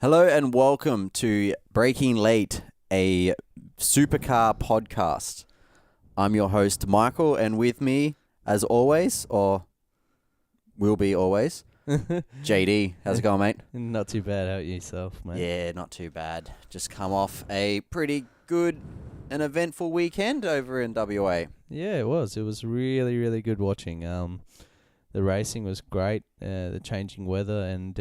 Hello and welcome to Breaking Late, a supercar podcast. I'm your host, Michael, and with me, as always, or will be always, JD. How's it going, mate? Not too bad. How about yourself, mate? Yeah, not too bad. Just come off a pretty good and eventful weekend over in WA. Yeah, it was. It was really, really good watching. The racing was great. The changing weather and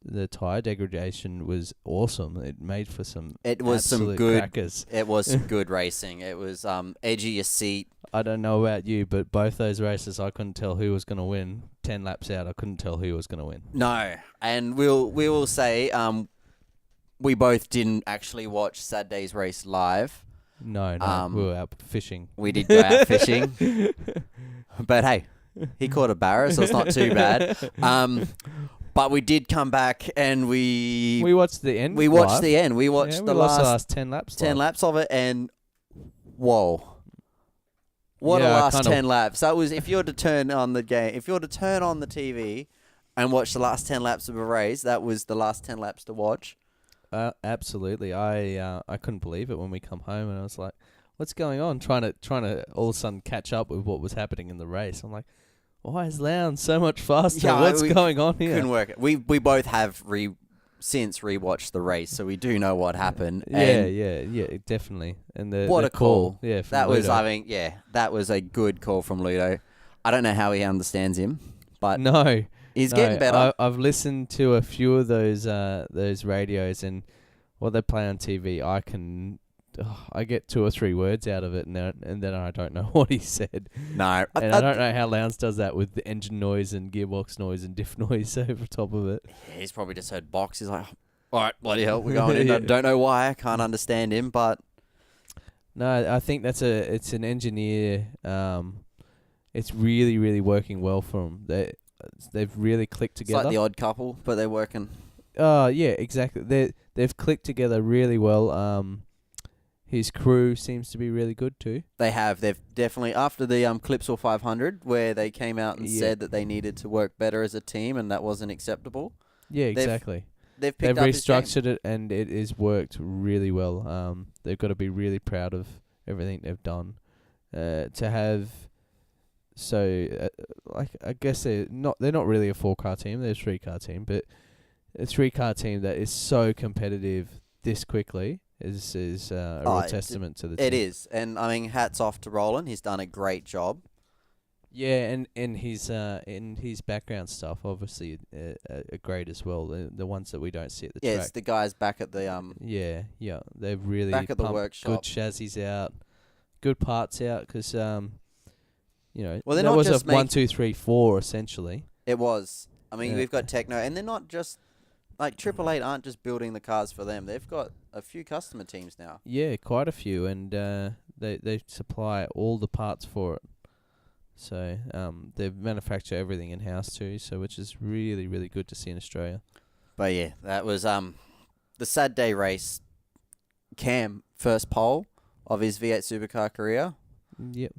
the tyre degradation was awesome. It made for some It was some absolute good. crackers. It was some good racing. It was edge of your seat. I don't know about you, but both those races, I couldn't tell who was going to win. 10 laps out, I couldn't tell who was going to win. No, and we will say we both didn't actually watch Saturday's race live. No, we were out fishing. We did go out fishing, but hey, he caught a barra, so it's not too bad. But we did come back and we watched the end. We watched live. the end. We watched the last 10 laps. 10 live. laps of it, and whoa. What Yeah, a I last kinda- 10 laps. That was, if you were to turn on the game, if you were to turn on the TV and watch the last 10 laps of a race, that was the last 10 laps to watch. Absolutely. I couldn't believe it when we come home, and I was like, "What's going on?" Trying to all of a sudden catch up with what was happening in the race. I'm like, "Why is Lowndes so much faster? Yeah, What's we going on here?" Couldn't work it. We both have since rewatched the race, so we do know what happened. Yeah, definitely. And What the a call. Yeah, from That was, Ludo. I mean, that was a good call from Ludo. I don't know how he understands him, but No, he's no, getting better. I've listened to a few of those radios, and what they play on TV, I get 2 or 3 words out of it, and then I don't know what he said. No, And I don't know how Lowndes does that with the engine noise and gearbox noise and diff noise over top of it. Yeah, he's probably just heard box. He's like, all right, bloody hell, we're going in. Yeah. Don't know why. I can't understand him, but No, I think it's an engineer. It's really, really working well for them. They've really clicked it's together. like the odd couple, but they're working. Oh yeah, exactly. They've clicked together really well. His crew seems to be really good too. They have. They've definitely, after the Clipsal 500, where they came out and Yeah. said that they needed to work better as a team and that wasn't acceptable. Yeah, exactly. They've They've picked up his game. restructured it, and it has worked really well. They've got to be really proud of everything they've done. To have, I guess they're not really a 4-car team. They're a 3-car team, but a 3-car team that is so competitive this quickly is a real testament to the team. It is. And, I mean, hats off to Roland. He's done a great job. Yeah, and in his background stuff, obviously, are great as well. The ones that we don't see at the Yeah, track. it's the guys back at the Yeah, they've really back at the pumped workshop. good chassis out, good parts out, because Well, they're that not was just a 1, 2, 3, 4 essentially. It was. I mean, Yeah. we've got Techno, and they're not just like Triple Eight aren't just building the cars for them. They've got a few customer teams now. Yeah, quite a few, and they supply all the parts for it. So they manufacture everything in house too. So which is really, really good to see in Australia. But yeah, that was the Saturday race. Cam first pole of his V8 supercar career. Yep.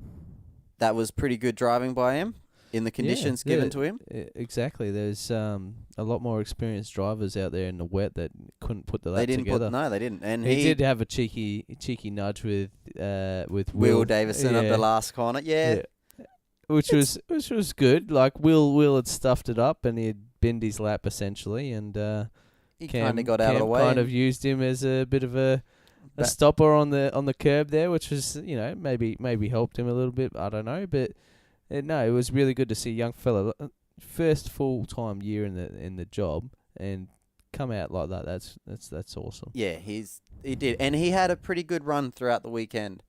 That was pretty good driving by him in the conditions given to him. Exactly. There's a lot more experienced drivers out there in the wet that couldn't put the lap They didn't together. they didn't. And He did have a cheeky nudge with Will Davison up the last corner. Yeah. Which was good. Like Will had stuffed it up and he'd binned his lap essentially, and He Cam kind of got out of the way. Kind of used him as a bit of a stopper on the curb there, which was maybe helped him a little bit. I don't know, but no, it was really good to see a young fella first full time year in the job and come out like that. That's awesome. Yeah, he did, and he had a pretty good run throughout the weekend.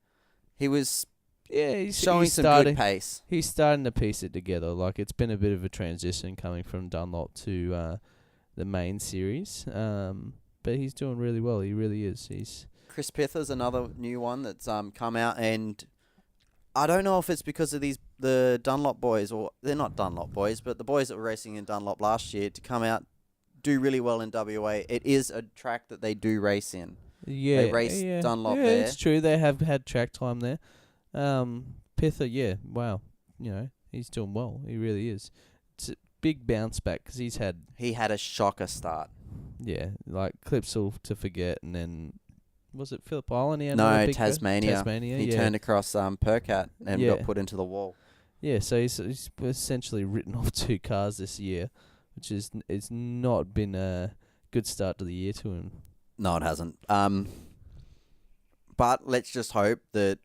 He was he's showing he's some starting, good pace. He's starting to piece it together. Like it's been a bit of a transition coming from Dunlop to the main series, but he's doing really well. He really is. He's Chris Pither's another new one that's come out, and I don't know if it's because of the Dunlop boys, or they're not Dunlop boys, but the boys that were racing in Dunlop last year to come out, do really well in WA. It is a track that they do race in. Yeah, They raced Dunlop yeah, there. it's true. They have had track time there. Pither, yeah, wow. He's doing well. He really is. It's a big bounce back because he had a shocker start. like Clipsal to forget, and then was it Phillip Island? He had No, another big Tasmania. Tasmania, He turned across Percat and Yeah. got put into the wall. Yeah, so he's essentially written off 2 cars this year, which is it's not been a good start to the year to him. No, it hasn't. But let's just hope that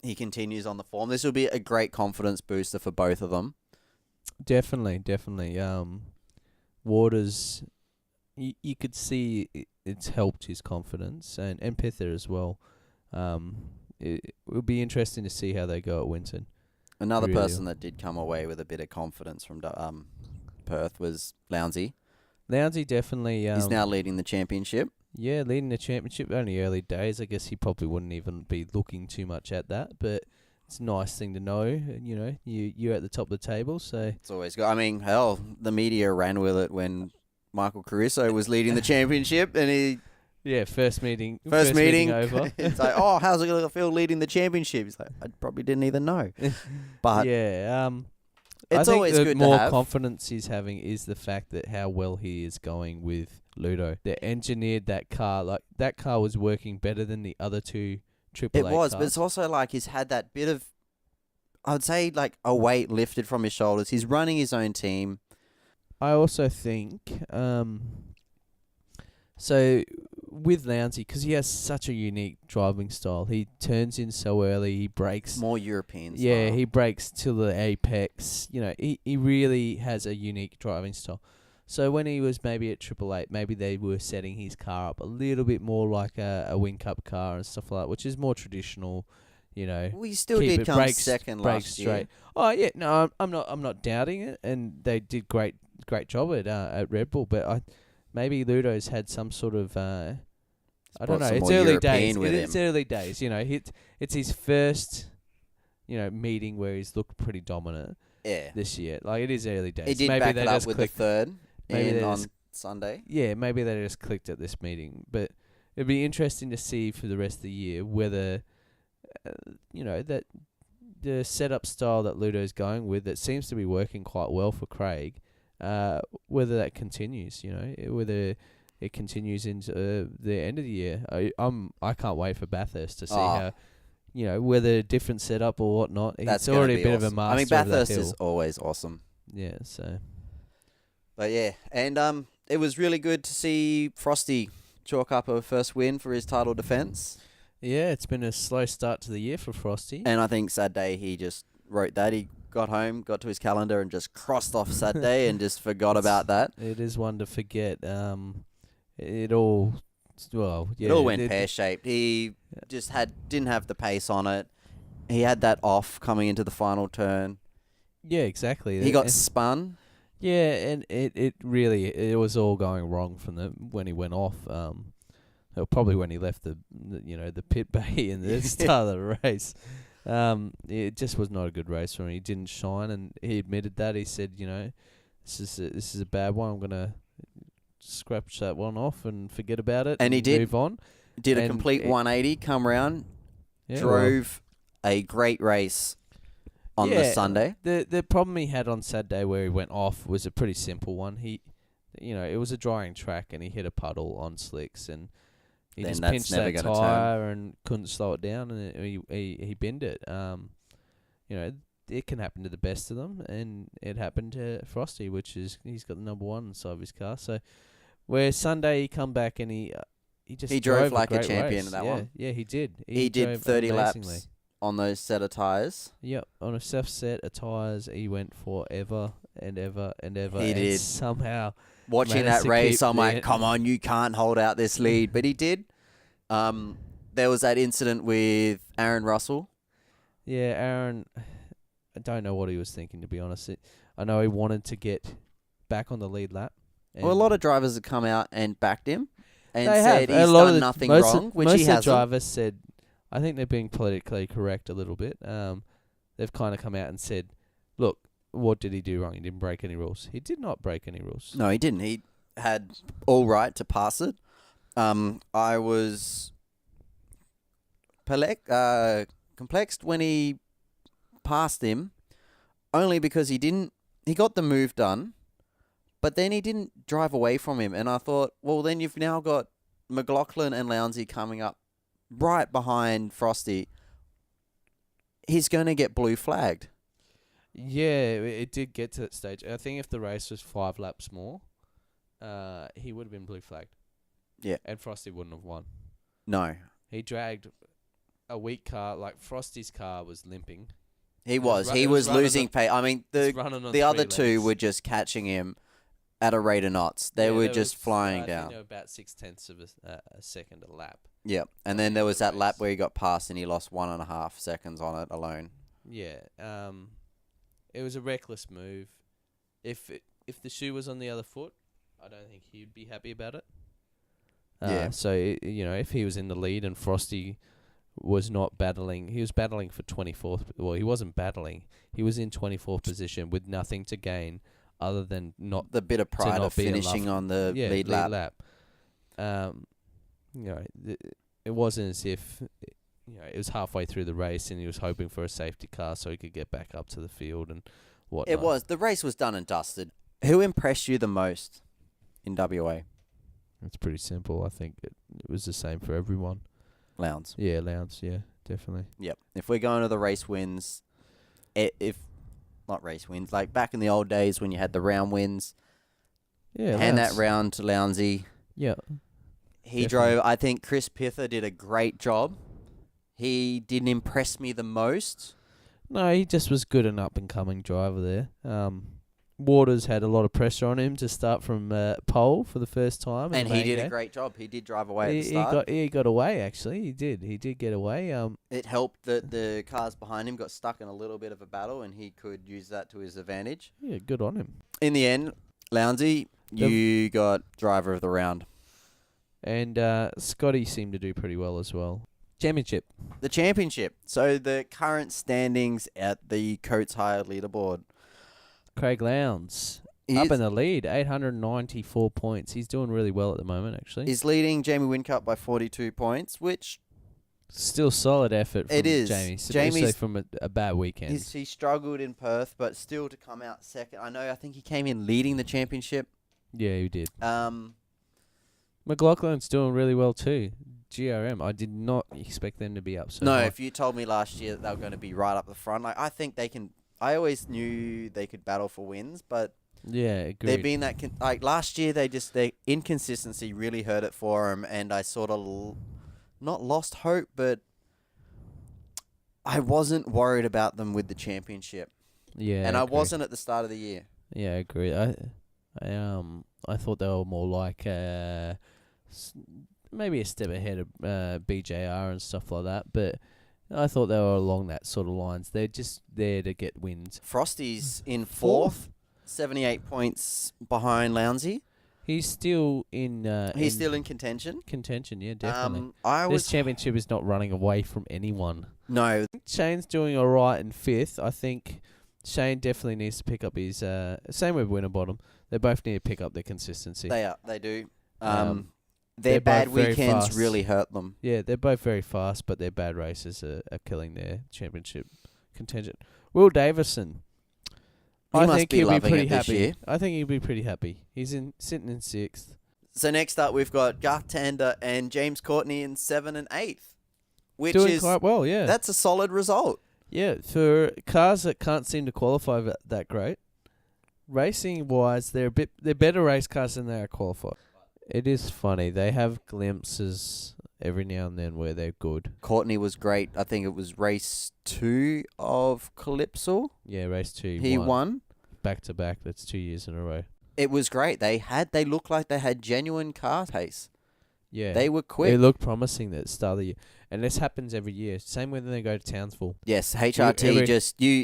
he continues on the form. This will be a great confidence booster for both of them. Definitely. Waters, you could see it's helped his confidence, and Pither as well. It will be interesting to see how they go at Winton. Another Really. person that did come away with a bit of confidence from Perth was Lounsey. Lounsey definitely. He's now leading the championship. Yeah, leading the championship. Only early days. I guess he probably wouldn't even be looking too much at that, but it's a nice thing to know. You know, you're at the top of the table, so It's always good. I mean, hell, the media ran with it when Michael Caruso was leading the championship, and he first meeting over. It's like, oh, how's it going to feel leading the championship? He's like, I probably didn't even know. But I it's think always the good more to have. confidence he's having is the fact that how well he is going with Ludo. They engineered that car. Like, that car was working better than the other 2 Triple It A was, cars. but it's also like he's had that bit of, I would say, like a weight lifted from his shoulders. He's running his own team. I also think, so with Lounsey, because he has such a unique driving style, he turns in so early, he brakes. More European style. Yeah, he brakes to the apex. You know, he really has a unique driving style. So when he was maybe at Triple Eight, maybe they were setting his car up a little bit more like a Wing Cup car and stuff like that, which is more traditional. You know, Well, he still keep did it come brakes- second brakes last straight. year. Oh yeah, no, I'm not doubting it, and they did great job at Red Bull. But maybe Ludo's had some sort of I don't brought know. some It's more early European days. with It's him. early days. You know, it's his first meeting where he's looked pretty dominant Yeah. this year. Like, it is early days. He did maybe back they it up just with clicked. the third maybe they on just- Sunday. Yeah, maybe they just clicked at this meeting. But it'd be interesting to see for the rest of the year whether that the setup style that Ludo's going with, that seems to be working quite well for Craig, whether that continues. You know, whether it continues into the end of the year. I can't wait for Bathurst to see how, whether different setup or whatnot. That's It's already gonna a be bit of a awesome. master I mean, of that Bathurst hill. is always awesome. Yeah, so But yeah, and it was really good to see Frosty chalk up a first win for his title defence. yeah, it's been a slow start to the year for Frosty. And I think Saturday he just wrote that. He got home, got to his calendar, and just crossed off Saturday and just forgot about that. It is one to forget. It all, well, yeah. It all went pear-shaped. He just didn't have the pace on it. He had that off coming into the final turn. Yeah, exactly. He got And- spun. yeah, and it really, it was all going wrong from when he went off. Or probably when he left the pit bay in the start of the race. It just was not a good race for him. He didn't shine, and he admitted that. He said, this is a bad one. I'm gonna scratch that one off and forget about it, And he did. move on. Did a And complete 180, come round, Yeah, drove a great race on the Yeah. Sunday. The problem he had on Saturday where he went off was a pretty simple one. It was a drying track, and he hit a puddle on slicks, and he Then just that's pinched never that gonna turn. tire and couldn't slow it down, and he binned it. It can happen to the best of them, and it happened to Frosty, which is he's got the number 1 inside of his car. So where Sunday he come back and he just He drove a like a great champion race. in that Yeah, one. Yeah, he did. He did drove 30 amazingly. laps on those set of tyres. Yep, on a self set of tyres, he went for ever and ever and ever. He and did. somehow. Watching Managed that to race, keep I'm like, the- come on, you can't hold out this lead. But he did. There was that incident with Aaron Russell. Yeah, Aaron, I don't know what he was thinking, to be honest. I know he wanted to get back on the lead lap. Well, a lot of drivers have come out and backed him and They said have. he's A lot done of nothing most wrong, of, which most he of the hasn't. drivers said, I think they're being politically correct a little bit. They've kind of come out and said, look, what did he do wrong? He didn't break any rules. He did not break any rules. No, he didn't. He had all right to pass it. I was complexed when he passed him, only because he got the move done, But then he didn't drive away from him. And I thought, well, then you've now got McLaughlin and Lowndesy coming up right behind Frosty. He's going to get blue flagged. Yeah, it did get to that stage. I think if the race was 5 laps more, he would have been blue flagged. Yeah. And Frosty wouldn't have won. No. He dragged a weak car. Like, Frosty's car was limping. He was losing pace. I mean, the other two were just catching him at a rate of knots. They were just flying down. I think they were about 0.6 of a second a lap. Yeah, and then there was that lap where he got past and he lost 1.5 seconds on it alone. Yeah, it was a reckless move. If the shoe was on the other foot, I don't think he'd be happy about it. Yeah. So if he was in the lead and Frosty was not battling, he was battling for 24th. Well, he wasn't battling. He was in 24th position with nothing to gain other than not the bit of pride of finishing on the lead lap. It wasn't as if it was halfway through the race and he was hoping for a safety car so he could get back up to the field and whatnot. It was. The race was done and dusted. Who impressed you the most in WA? It's pretty simple. I think it was the same for everyone. Lowndes. Yeah, Lowndes. Yeah, definitely. Yep. If we're going to the race wins, not race wins, like back in the old days when you had the round wins, hand that round to Lowndesy. Yeah. He drove. I think Chris Pither did a great job. He didn't impress me the most. No, he just was good and up-and-coming driver there. Waters had a lot of pressure on him to start from pole for the first time. And he did a great job. He did drive away at the start. He got away, actually. He did. He did get away. It helped that the cars behind him got stuck in a little bit of a battle, and he could use that to his advantage. Yeah, good on him. In the end, Lowndesy, you got driver of the round. And Scotty seemed to do pretty well as well. Championship. The championship. So the current standings at the Coates Hire leaderboard. Craig Lowndes up in the lead, 894 points. He's doing really well at the moment, actually. He's leading Jamie Whincup by 42 points, which... Still solid effort from it is. Jamie, especially from a bad weekend. He struggled in Perth, but still to come out second. I think he came in leading the championship. Yeah, he did. McLaughlin's doing really well too. GRM, I did not expect them to be up so high. If you told me last year that they were going to be right up the front, I think they can... I always knew they could battle for wins, but yeah, agreed. they've been that last year. Their inconsistency really hurt it for them, and I sort of not lost hope, but I wasn't worried about them with the championship. Yeah, and I wasn't at the start of the year. Yeah, I agree. I thought they were more like maybe a step ahead of BJR and stuff like that, but I thought they were along that sort of lines. They're just there to get wins. Frosty's in fourth, 78 points behind Lowndesy. He's still in... He's still in contention? Contention, yeah, definitely. This championship is not running away from anyone. No. Shane's doing all right in fifth. I think Shane definitely needs to pick up his... same with Winterbottom. They both need to pick up their consistency. They do. Their bad weekends really hurt them. Yeah, they're both very fast, but their bad races are killing their championship contingent. Will Davison, I think he'll be pretty happy. I think he'll be pretty happy. He's sitting in sixth. So next up, we've got Garth Tander and James Courtney in 7th and 8th, which doing quite well. Yeah, that's a solid result. Yeah, for cars that can't seem to qualify that great, racing wise, they're better race cars than they are qualified. It is funny. They have glimpses every now and then where they're good. Courtney was great. I think it was race 2 of Calypso. Yeah, race 2. He won. Back to back. That's 2 years in a row. It was great. They looked like they had genuine car pace. Yeah. They were quick. They looked promising at the start of the year. And this happens every year. Same when they go to Townsville. Yes, HRT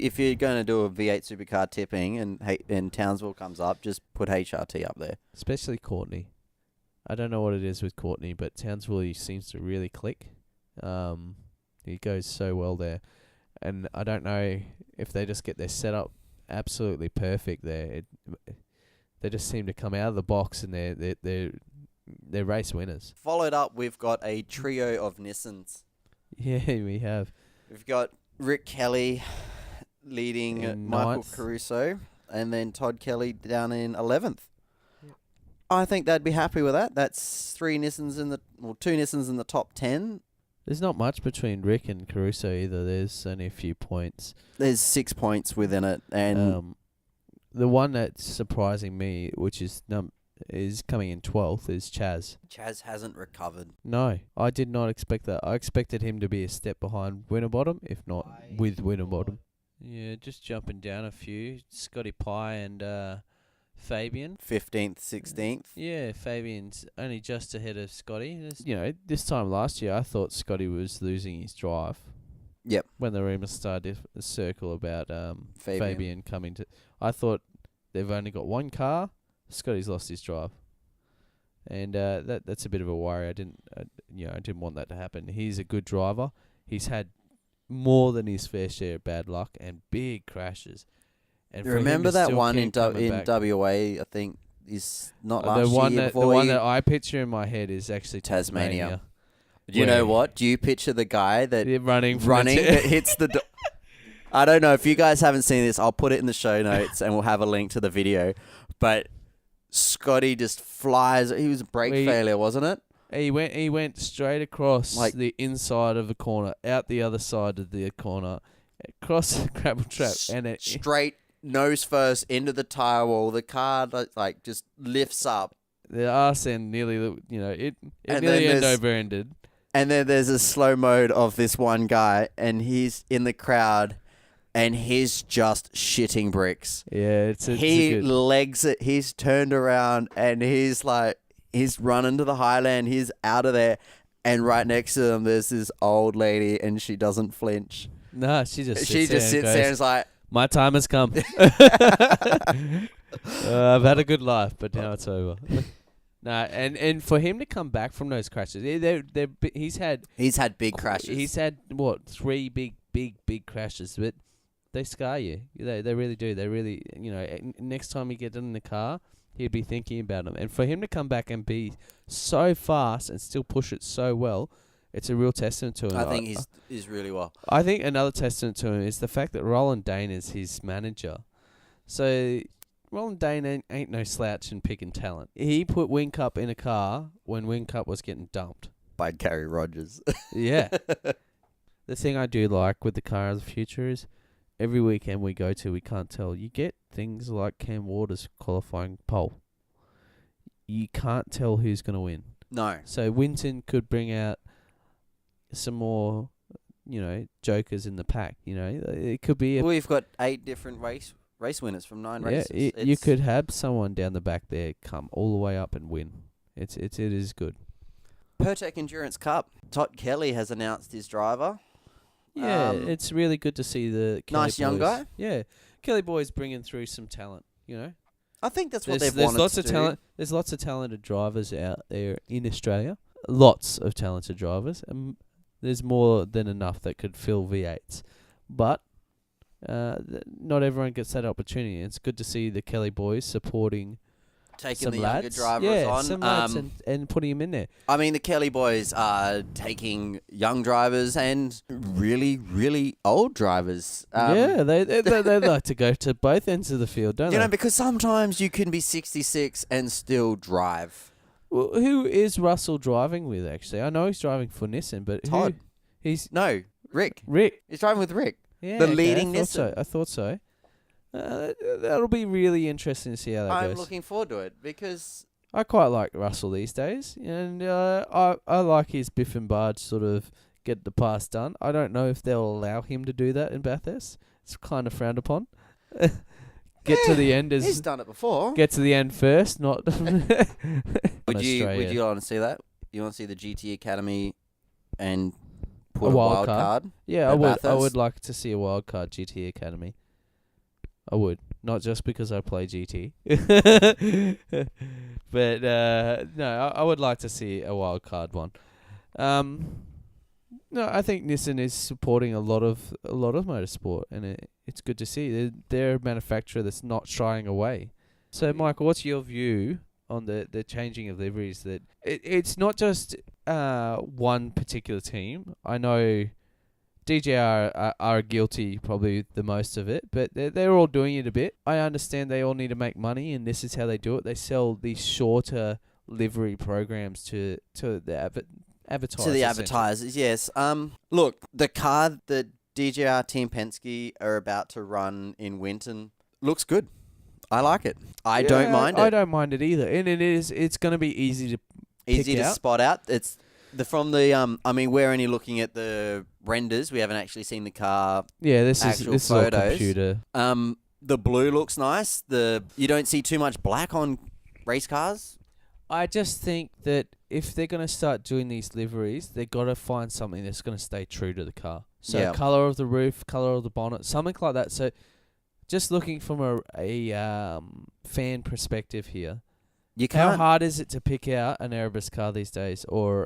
if you're going to do a V8 supercar tipping and Townsville comes up, just put HRT up there. Especially Courtney. I don't know what it is with Courtney, but Townsville he seems to really click. He goes so well there. And I don't know if they just get their setup absolutely perfect there. They just seem to come out of the box and they're race winners. Followed up, we've got a trio of Nissans. Yeah, we have. We've got Rick Kelly leading Michael Caruso, and then Todd Kelly down in 11th. I think they'd be happy with that. That's two Nissans in the top 10. There's not much between Rick and Caruso either. There's only a few points. There's 6 points within it, and the one that's surprising me, which is coming in 12th, is Chaz. Chaz hasn't recovered. No, I did not expect that. I expected him to be a step behind Winterbottom, if not with Winterbottom. Yeah, just jumping down a few. Scotty Pye and Fabian. 15th, 16th. Yeah, Fabian's only just ahead of Scotty. This time last year, I thought Scotty was losing his drive. Yep. When the rumours started to circle about Fabian coming to... I thought they've only got one car. Scotty's lost his drive. And that's a bit of a worry. I didn't want that to happen. He's a good driver. He's had more than his fair share of bad luck and big crashes. And remember that one in WA, I think, is not last year. The one that I picture in my head is actually Tasmania. Do you know what? Do you picture the guy that running that hits the... I don't know. If you guys haven't seen this, I'll put it in the show notes and we'll have a link to the video. But Scotty just flies. He was a brake failure, wasn't it? He went straight across the inside of the corner, out the other side of the corner, across the gravel trap, and straight nose first into the tire wall. The car just lifts up. The arse end nearly, it nearly end-over-ended. And then there's a slow mode of this one guy, and he's in the crowd, and he's just shitting bricks. Yeah, he legs it. He's turned around, and he's running to the Highland. He's out of there, and right next to him, there's this old lady, and she doesn't flinch. No, she just sits there and is like, "My time has come. I've had a good life, but now it's over." No, and for him to come back from those crashes, he's had big crashes. He's had 3 big crashes, but they scar you. They really do. They really, next time you get in the car, he'd be thinking about them. And for him to come back and be so fast and still push it so well, it's a real testament to him. I think he's really well. I think another testament to him is the fact that Roland Dane is his manager. So Roland Dane ain't no slouch in picking talent. He put Whincup in a car when Whincup was getting dumped. By Gary Rogers. Yeah. The thing I do like with the car of the future is every weekend we go to, we can't tell. You get things like Cam Waters qualifying pole. You can't tell who's going to win. No. So Winton could bring out some more, jokers in the pack. It could be... We've got 8 different race winners from 9 races. Yeah, you could have someone down the back there come all the way up and win. It is good. Pertec Endurance Cup. Todd Kelly has announced his driver. Yeah, it's really good to see the Kelly nice young boys. guy. Yeah, Kelly boys bringing through some talent. I think that's what there's wanted lots to of do. talent. There's lots of talented drivers out there in Australia. Lots of talented drivers, and there's more than enough that could fill V8s. But not everyone gets that opportunity. It's good to see the Kelly boys supporting taking some the lads. younger drivers on. Some lads and putting them in there. I mean, the Kelly boys are taking young drivers and really, really old drivers. They like to go to both ends of the field, don't they? Because sometimes you can be 66 and still drive. Well, who is Russell driving with, actually? I know he's driving for Nissan, but Todd. Rick. Rick. He's driving with Rick. Yeah, the leading Nissan. I thought so. That'll be really interesting to see how that goes. I'm looking forward to it because I quite like Russell these days, and I like his Biff and Barge sort of get the pass done. I don't know if they'll allow him to do that in Bathurst. It's kind of frowned upon. Get to the end he's done it before. Get to the end first, not. Would you want to see that? You want to see the GT Academy and put a wild card? Yeah, I would. Bathurst? I would like to see a wild card GT Academy. I would, not just because I play GT, but no, I would like to see a wild card one. No, I think Nissan is supporting a lot of motorsport, and it's good to see. They're a manufacturer that's not shying away. So, Michael, what's your view on the changing of liveries? That it's not just one particular team. I know DJR are guilty probably the most of it, but they're all doing it a bit. I understand they all need to make money, and this is how they do it. They sell these shorter livery programs to the advertisers. To the essentially. advertisers, yes. Look, the car that DJR Team Penske are about to run in Winton looks good. I like it. I don't mind it. I don't mind it either, and it's going to be easy to Easy pick to out. spot out. It's from the I mean, we're only looking at the renders. We haven't actually seen the car. Yeah, this Actual is all photos. computer. The blue looks nice. You don't see too much black on race cars. I just think that if they're going to start doing these liveries, they got to find something that's going to stay true to the car. So Yeah. color of the roof, color of the bonnet, something like that. So just looking from a fan perspective here, You how can't. hard is it to pick out an Erebus car these days or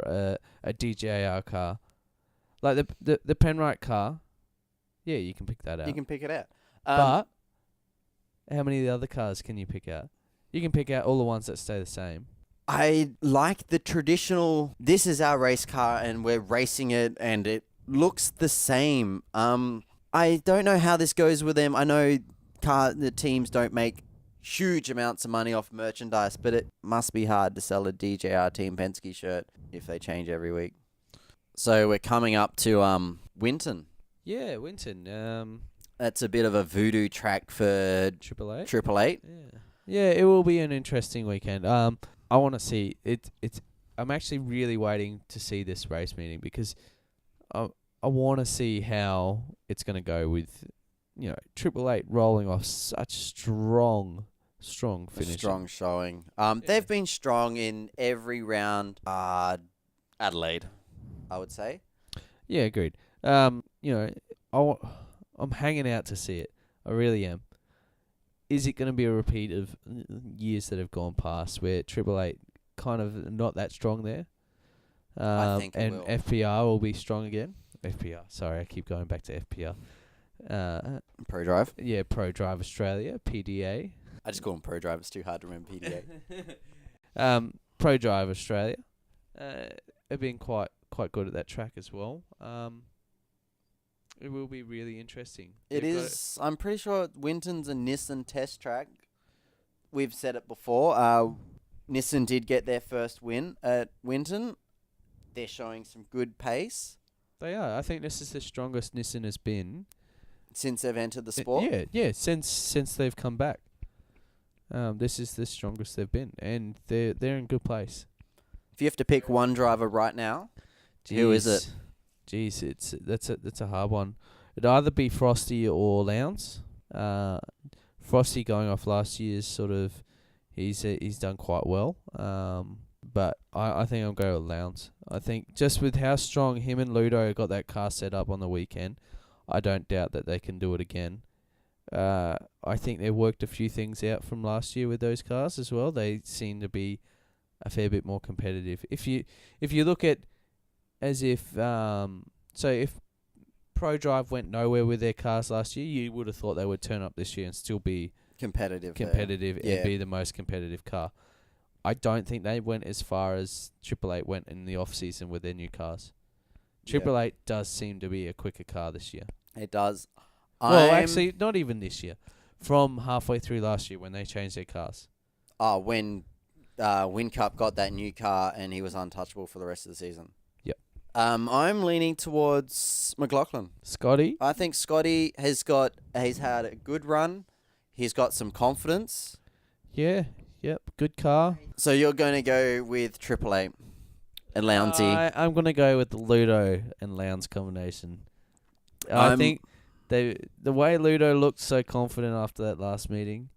a DJR car? Like the Penrite car, yeah, you can pick that out. You can pick it out. But how many of the other cars can you pick out? You can pick out all the ones that stay the same. I like the traditional. This is our race car, and we're racing it, and it looks the same. I don't know how this goes with them. I know the teams don't make huge amounts of money off merchandise, but it must be hard to sell a DJR Team Penske shirt if they change every week. So we're coming up to Winton. Yeah, Winton. That's a bit of a voodoo track for Triple Eight. Triple Eight. Yeah, it will be an interesting weekend. I want to see it. I'm actually really waiting to see this race meeting because I want to see how it's going to go with, Triple Eight rolling off such strong finish. Strong showing. They've been strong in every round. Adelaide, I would say. Yeah, agreed. I'm hanging out to see it. I really am. Is it going to be a repeat of years that have gone past where Triple Eight kind of not that strong there? I think it and will. FPR will be strong again. FPR, sorry, I keep going back to FPR. Pro Drive. Yeah, Pro Drive Australia, PDA. I just call them Pro Drive. It's too hard to remember PDA. Pro Drive Australia have been quite good at that track as well. It will be really interesting. It They've got is. I'm pretty sure Winton's a Nissan test track. We've said it before. Nissan did get their first win at Winton. They're showing some good pace They are. I think this is the strongest Nissan has been. since they've entered the sport. Yeah. Since they've come back, this is the strongest they've been, and they're in good place. If you have to pick one driver right now, who is it? Jeez, that's a hard one. It'd either be Frosty or Lowndes. Frosty going off last year's sort of, he's done quite well. But I think I'll go with Lowndes. I think just with how strong him and Ludo got that car set up on the weekend, I don't doubt that they can do it again. I think they worked a few things out from last year with those cars as well. They seem to be a fair bit more competitive. If you look at as if if Pro Drive went nowhere with their cars last year, you would have thought they would turn up this year and still be Competitive and be the most competitive car. I don't think they went as far as Triple Eight went in the off season with their new cars. Triple Eight does seem to be a quicker car this year. It does. Well, actually, not even this year. From halfway through last year when they changed their cars. When Whincup got that new car and he was untouchable for the rest of the season. Yep. I'm leaning towards McLaughlin. Scotty? I think Scotty he's had a good run. He's got some confidence. Yeah. Yep. Good car. So you're going to go with Triple Eight and Lounsey. I'm going to go with the Ludo and Lowndes combination. I think the way Ludo looked so confident after that last meeting,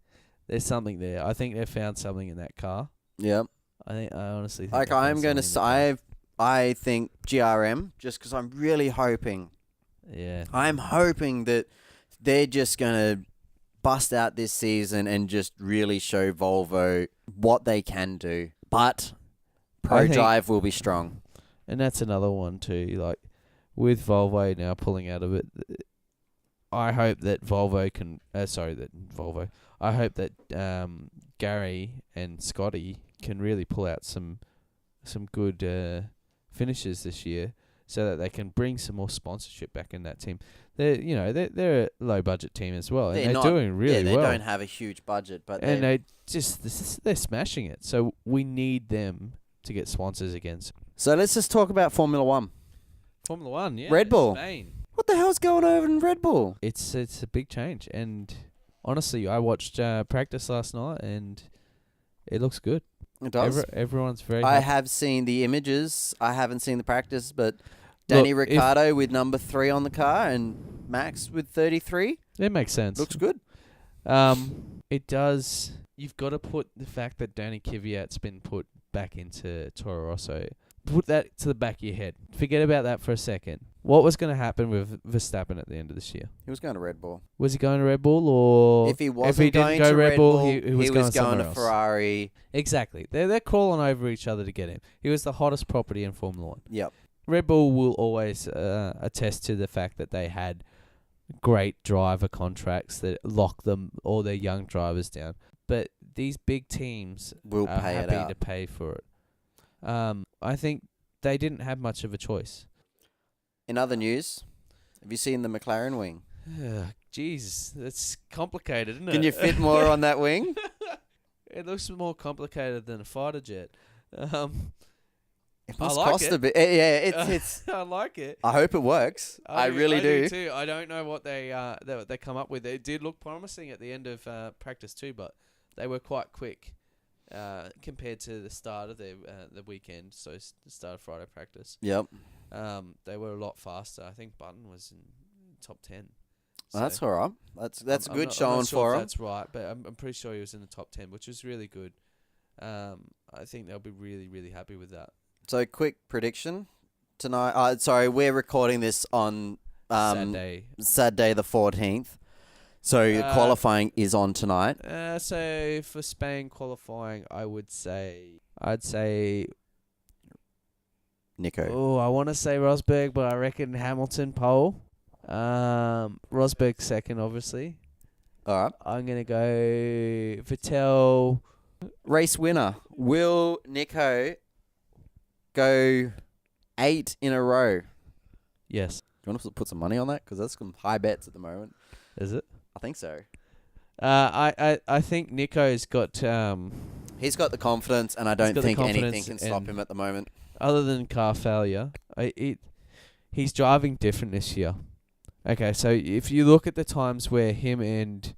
there's something there. I think they found something in that car. Yep. I honestly think Like I'm going to I think GRM just because I'm really hoping. Yeah. I'm hoping that they're just going to bust out this season and just really show Volvo what they can do. But Pro Drive will be strong. And that's another one too. Like with Volvo now pulling out of it, I hope that I hope that Gary and Scotty can really pull out some good finishes this year. so that they can bring some more sponsorship back in that team. They're a low budget team as well, and they're doing really they well. They don't have a huge budget, but and they're smashing it. So we need them to get sponsors again. So let's just talk about Formula One. Formula One, yeah. Red Bull. Spain. What the hell's going over in Red Bull? It's a big change, and honestly, I watched practice last night, and it looks good. It does. Everyone's very I happy. have seen the images. I haven't seen the practice, but Danny Ricciardo with number 3 on the car and Max with 33. It makes sense. Looks good. It does. You've got to put the fact that Danny Kvyat's been put back into Toro Rosso. Put that to the back of your head. Forget about that for a second. What was going to happen with Verstappen at the end of this year? He was going to Red Bull. Was he going to Red Bull, or if he didn't going go to Red Bull, he was going to else. Ferrari. Exactly. They're crawling over each other to get him. He was the hottest property in Formula One. Yep. Red Bull will always attest to the fact that they had great driver contracts that lock them all their young drivers down. But these big teams will are pay happy it out. to pay for it. I think they didn't have much of a choice. In other news, have you seen the McLaren wing? Jeez, that's complicated, isn't it? Can you fit more on that wing? It looks more complicated than a fighter jet. It must I like cost it. a bit. Yeah, it's. I like it. I hope it works. I really do. Too. I don't know what they come up with. It did look promising at the end of practice too, but they were quite quick compared to the start of the weekend. So the start of Friday practice. Yep. They were a lot faster. I think Button was in top 10. So That's all right. That's a good I'm showing not sure for if him. that's right, but I'm pretty sure he was in the top 10, which was really good. I think they'll be really, really happy with that. So, quick prediction tonight. Sorry, we're recording this on Saturday the 14th. So qualifying is on tonight. So for Spain qualifying, I'd say Nico. Oh, I want to say Rosberg, but I reckon Hamilton pole. Rosberg second, obviously. All right. I'm gonna go Vettel. Race winner. Will Nico go 8 in a row? Yes. Do you want to put some money on that? Because that's some high bets at the moment. Is it? I think so. I think Nico's got He's got the confidence, and I don't think anything can stop him at the moment. Other than car failure, he's driving different this year. Okay, so if you look at the times where him and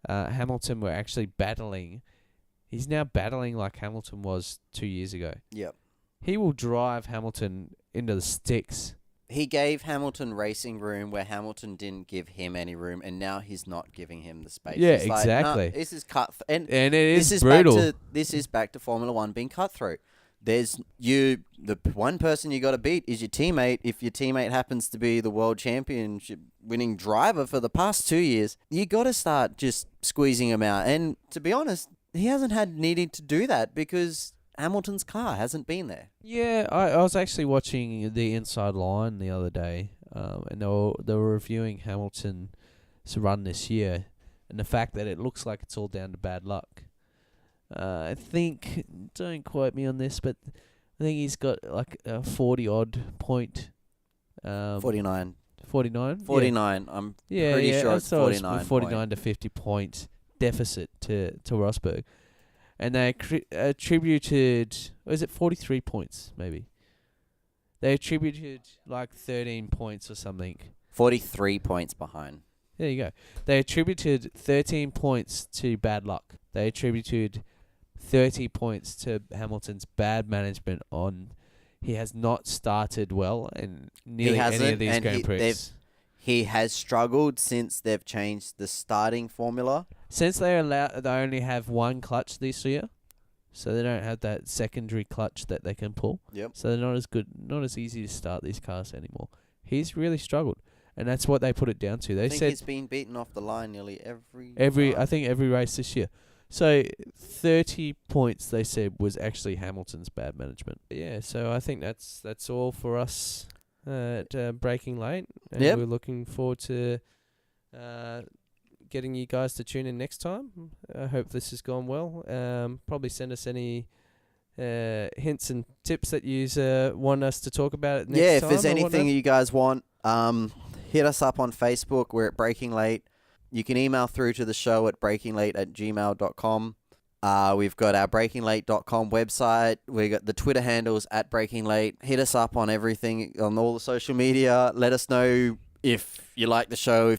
Hamilton were actually battling, he's now battling like Hamilton was 2 years ago. Yep. He will drive Hamilton into the sticks. He gave Hamilton racing room where Hamilton didn't give him any room, and now he's not giving him the space. Yeah, He's like, exactly. "Nah, this is cut, and it is brutal. This is back to Formula One being cutthroat. There's the one person you got to beat is your teammate. If your teammate happens to be the world championship winning driver for the past 2 years, you got to start just squeezing him out. And to be honest, he hasn't had needed to do that because Hamilton's car hasn't been there. Yeah, I was actually watching the Inside Line the other day, and they were reviewing Hamilton's run this year, and the fact that it looks like it's all down to bad luck. I think, don't quote me on this, but I think he's got like a 40-odd point. 49. 49? 49. Yeah. I'm pretty sure it's 49. 49 to 50 point deficit to Rosberg. And they attributed, or is it 43 points, maybe? They attributed like 13 points or something. 43 points behind. There you go. They attributed 13 points to bad luck. They attributed 30 points to Hamilton's bad management on he has not started well in nearly any of these Grand Prix. He has struggled since they've changed the starting formula. Since they only have one clutch this year, so they don't have that secondary clutch that they can pull. Yep. So they're not as good, not as easy to start these cars anymore. He's really struggled, and that's what they put it down to. They said he's been beaten off the line nearly every I think every race this year. So 30 points they said was actually Hamilton's bad management. Yeah, so I think that's all for us at Breaking Late. And we're looking forward to getting you guys to tune in next time. I hope this has gone well. Probably send us any hints and tips that you want us to talk about it next Yeah, if time there's or anything whatnot? you guys want, hit us up on Facebook. We're at Breaking Late. You can email through to the show at breakinglate@gmail.com. We've got our breakinglate.com website. We got the Twitter handles at Breaking Late. Hit us up on everything, on all the social media. Let us know if you like the show,